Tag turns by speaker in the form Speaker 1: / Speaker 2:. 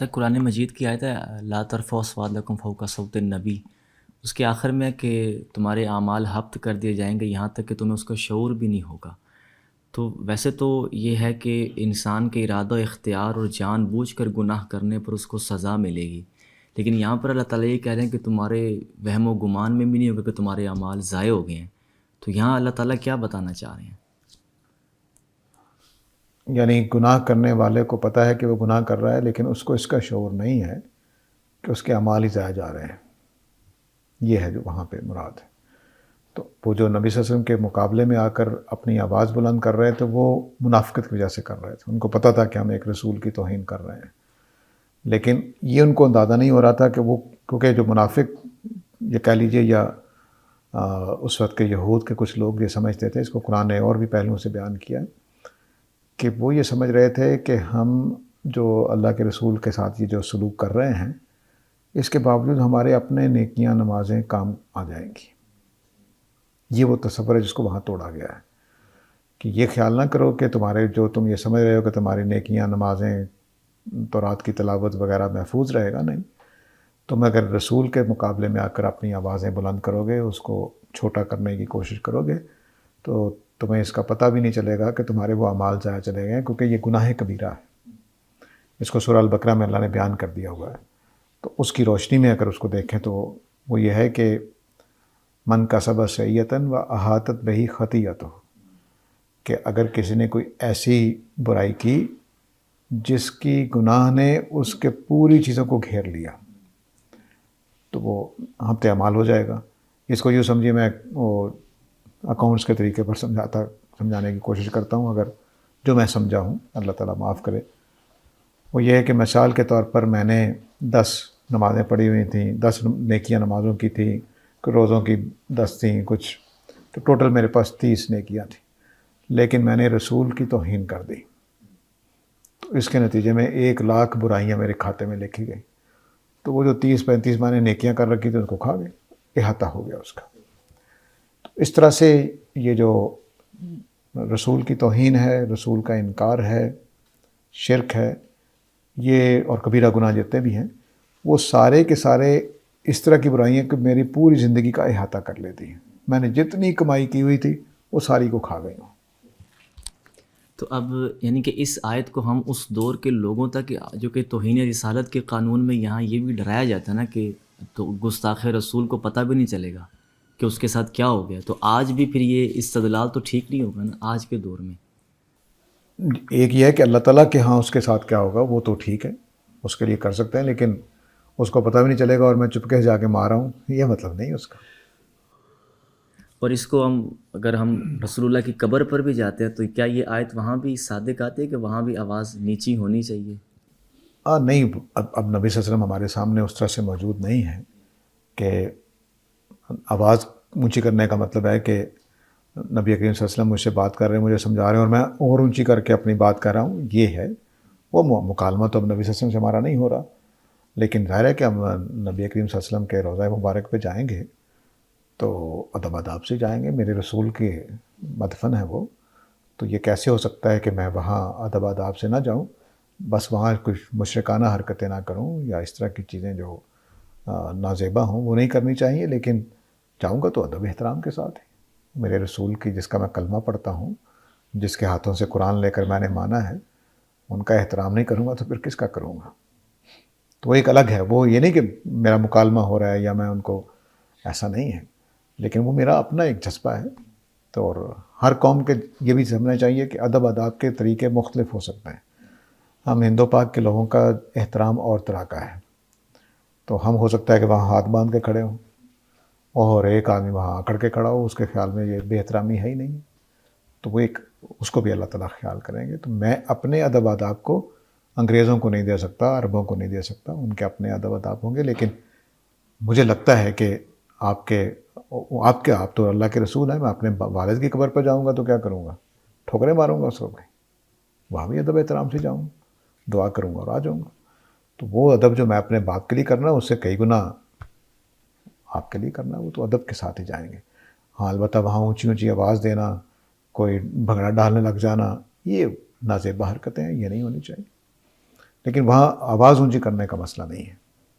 Speaker 1: سر قرآن مجید کی آیت ہے لا ترفعوا اصواتکم فوق صوت النبی، اس کے آخر میں کہ تمہارے اعمال حبط کر دیے جائیں گے یہاں تک کہ تمہیں اس کا شعور بھی نہیں ہوگا۔ تو ویسے تو یہ ہے کہ انسان کے ارادہ و اختیار اور جان بوجھ کر گناہ کرنے پر اس کو سزا ملے گی، لیکن یہاں پر اللہ تعالیٰ یہ کہہ رہے ہیں کہ تمہارے وہم و گمان میں بھی نہیں ہوگا کہ تمہارے اعمال ضائع ہو گئے ہیں۔ تو یہاں اللہ تعالیٰ کیا بتانا چاہ رہے ہیں؟
Speaker 2: یعنی گناہ کرنے والے کو پتہ ہے کہ وہ گناہ کر رہا ہے، لیکن اس کو اس کا شعور نہیں ہے کہ اس کے اعمال ہی ضائع جا رہے ہیں۔ یہ ہے جو وہاں پہ مراد ہے۔ تو وہ جو نبی صلی اللہ علیہ وسلم کے مقابلے میں آ کر اپنی آواز بلند کر رہے تھے، وہ منافقت کی وجہ سے کر رہے تھے۔ ان کو پتہ تھا کہ ہم ایک رسول کی توہین کر رہے ہیں، لیکن یہ ان کو اندازہ نہیں ہو رہا تھا کہ وہ، کیونکہ جو منافق یہ کہہ لیجیے یا اس وقت کے یہود کے کچھ لوگ یہ سمجھتے تھے، اس کو قرآن نے اور بھی پہلوؤں سے بیان کیا کہ وہ یہ سمجھ رہے تھے کہ ہم جو اللہ کے رسول کے ساتھ یہ جو سلوک کر رہے ہیں، اس کے باوجود ہمارے اپنے نیکیاں نمازیں کام آ جائیں گی۔ یہ وہ تصور ہے جس کو وہاں توڑا گیا ہے کہ یہ خیال نہ کرو کہ تمہارے جو تم یہ سمجھ رہے ہو کہ تمہاری نیکیاں نمازیں تورات کی تلاوت وغیرہ محفوظ رہے گا، نہیں۔ تم اگر رسول کے مقابلے میں آ کر اپنی آوازیں بلند کرو گے، اس کو چھوٹا کرنے کی کوشش کرو گے، تو تمہیں اس کا پتہ بھی نہیں چلے گا کہ تمہارے وہ اعمال ضائع چلے گئے ہیں، کیونکہ یہ گناہ کبیرہ ہے۔ اس کو سورہ البقرہ میں اللہ نے بیان کر دیا ہوا ہے۔ تو اس کی روشنی میں اگر اس کو دیکھیں تو وہ یہ ہے کہ من کسب سیئۃ و احاطت بہ خطیئتہ، کہ اگر کسی نے کوئی ایسی برائی کی جس کی گناہ نے اس کے پوری چیزوں کو گھیر لیا، تو وہ حبط اعمال ہو جائے گا۔ اس کو یوں سمجھیے، میں وہ اکاؤنٹس کے طریقے پر سمجھانے کی کوشش کرتا ہوں، اگر جو میں سمجھا ہوں، اللہ تعالیٰ معاف کرے۔ وہ یہ ہے کہ مثال کے طور پر میں نے 10 نمازیں پڑھی ہوئی تھیں، 10 نیکیاں نمازوں کی تھیں، روزوں کی 10 تھیں کچھ، تو ٹوٹل میرے پاس 30 نیکیاں تھیں، لیکن میں نے رسول کی توہین کر دی، تو اس کے نتیجے میں 1,00,000 برائیاں میرے کھاتے میں لکھی گئی۔ تو وہ جو 30-35 میں نے نیکیاں کر رکھی تھی ان کو کھا گئے، احاطہ ہو گیا اس کا۔ تو اس طرح سے یہ جو رسول کی توہین ہے، رسول کا انکار ہے، شرک ہے، یہ اور کبیرہ گناہ جتنے بھی ہیں، وہ سارے کے سارے اس طرح کی برائیاں کہ میری پوری زندگی کا احاطہ کر لیتی ہیں۔ میں نے جتنی کمائی کی ہوئی تھی وہ ساری کو کھا گئی ہوں۔
Speaker 1: تو اب یعنی کہ اس آیت کو ہم اس دور کے لوگوں تک جو کہ توہین رسالت کے قانون میں یہاں یہ بھی ڈرایا جاتا ہے نا کہ تو گستاخ رسول کو پتہ بھی نہیں چلے گا کہ اس کے ساتھ کیا ہو گیا، تو آج بھی پھر یہ استدلال تو ٹھیک نہیں ہوگا نا آج کے دور میں۔
Speaker 2: ایک یہ ہے کہ اللہ تعالیٰ کے ہاں اس کے ساتھ کیا ہوگا وہ تو ٹھیک ہے، اس کے لیے کر سکتے ہیں، لیکن اس کو پتہ بھی نہیں چلے گا اور میں چپکے سے جا کے مارا ہوں، یہ مطلب نہیں اس کا۔
Speaker 1: اور اس کو اگر ہم رسول اللہ کی قبر پر بھی جاتے ہیں تو کیا یہ آیت وہاں بھی صادق آتی ہے کہ وہاں بھی آواز نیچی ہونی چاہیے؟
Speaker 2: نہیں، اب نبی صلی اللہ علیہ وسلم ہمارے سامنے اس طرح سے موجود نہیں ہے کہ آواز اونچی کرنے کا مطلب ہے کہ نبی کریم صلی اللہ علیہ وسلم مجھ سے بات کر رہے ہیں، مجھے سمجھا رہے ہیں اور میں اور اونچی کر کے اپنی بات کر رہا ہوں، یہ ہے وہ مکالمہ تو اب نبی صلی اللہ علیہ وسلم سے ہمارا نہیں ہو رہا، لیکن ظاہر ہے کہ ہم نبی کریم صلی اللہ علیہ وسلم کے روضہ مبارک پہ جائیں گے تو ادب آداب سے جائیں گے، میرے رسول کے مدفن ہے وہ، تو یہ کیسے ہو سکتا ہے کہ میں وہاں ادب آداب سے نہ جاؤں، بس وہاں کچھ مشرکانہ حرکتیں نہ کروں یا اس طرح کی چیزیں جو نازیبا ہوں وہ نہیں کرنی چاہیے، لیکن جاؤں گا تو ادب احترام کے ساتھ ہی۔ میرے رسول کی جس کا میں کلمہ پڑھتا ہوں، جس کے ہاتھوں سے قرآن لے کر میں نے مانا ہے، ان کا احترام نہیں کروں گا تو پھر کس کا کروں گا؟ تو وہ ایک الگ ہے، وہ یہ نہیں کہ میرا مکالمہ ہو رہا ہے یا میں ان کو، ایسا نہیں ہے، لیکن وہ میرا اپنا ایک جذبہ ہے۔ تو اور ہر قوم کے یہ بھی سمجھنا چاہیے کہ ادب آداب کے طریقے مختلف ہو سکتے ہیں۔ ہم ہندو پاک کے لوگوں کا احترام اور طرح کا ہے، تو ہم ہو سکتا ہے کہ وہاں ہاتھ باندھ کے کھڑے ہوں اور ایک آدمی وہاں اکڑ کے کھڑا ہو، اس کے خیال میں یہ بے احترامی ہے ہی نہیں، تو وہ ایک اس کو بھی اللہ تعالیٰ خیال کریں گے۔ تو میں اپنے ادب آداب کو انگریزوں کو نہیں دے سکتا، عربوں کو نہیں دے سکتا، ان کے اپنے ادب آداب ہوں گے، لیکن مجھے لگتا ہے کہ آپ تو اللہ کے رسول ہیں، میں اپنے والد کی قبر پہ جاؤں گا تو کیا کروں گا؟ ٹھوکریں ماروں گا اس کو، وہاں بھی ادب احترام سے جاؤں، دعا کروں گا اور آ جاؤں گا۔ تو وہ ادب جو میں اپنے باپ کے لیے کرنا اس سے کئی گنا آپ کے لیے کرنا، وہ تو ادب کے ساتھ ہی جائیں گے۔ ہاں البتہ وہاں اونچی اونچی آواز دینا، کوئی بھنگڑا ڈالنے لگ جانا، یہ نازیبا حرکتیں ہیں، یہ نہیں ہونی چاہیے۔ لیکن وہاں آواز اونچی کرنے کا مسئلہ نہیں ہے.